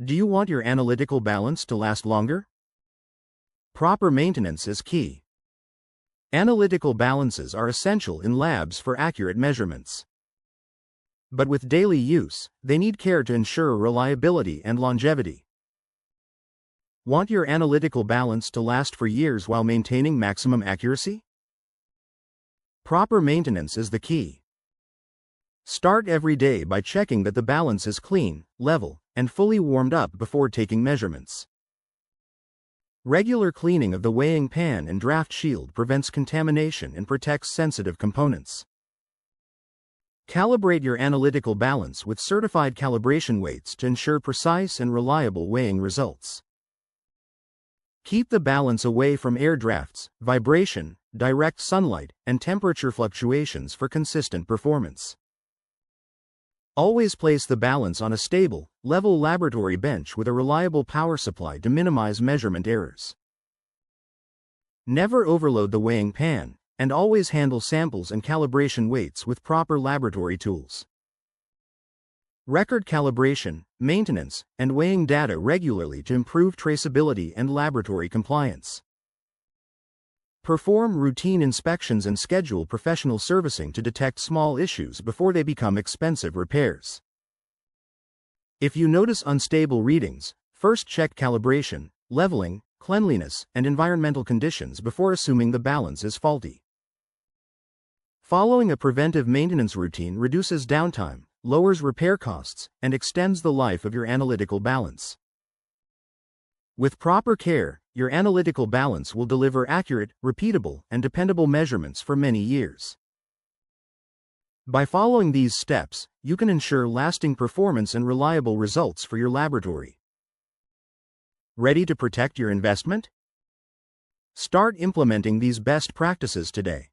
Do you want your analytical balance to last longer? Proper maintenance is key. Analytical balances are essential in labs for accurate measurements. But with daily use, they need care to ensure reliability and longevity. Want your analytical balance to last for years while maintaining maximum accuracy? Proper maintenance is the key. Start every day by checking that the balance is clean, level, and fully warmed up before taking measurements. Regular cleaning of the weighing pan and draft shield prevents contamination and protects sensitive components. Calibrate your analytical balance with certified calibration weights to ensure precise and reliable weighing results. Keep the balance away from air drafts, vibration, direct sunlight, and temperature fluctuations for consistent performance. Always place the balance on a stable, level laboratory bench with a reliable power supply to minimize measurement errors. Never overload the weighing pan, and always handle samples and calibration weights with proper laboratory tools. Record calibration, maintenance, and weighing data regularly to improve traceability and laboratory compliance. Perform routine inspections and schedule professional servicing to detect small issues before they become expensive repairs. If you notice unstable readings, first check calibration, leveling, cleanliness, and environmental conditions before assuming the balance is faulty. Following a preventive maintenance routine reduces downtime, lowers repair costs, and extends the life of your analytical balance. With proper care, your analytical balance will deliver accurate, repeatable, and dependable measurements for many years. By following these steps, you can ensure lasting performance and reliable results for your laboratory. Ready to protect your investment? Start implementing these best practices today.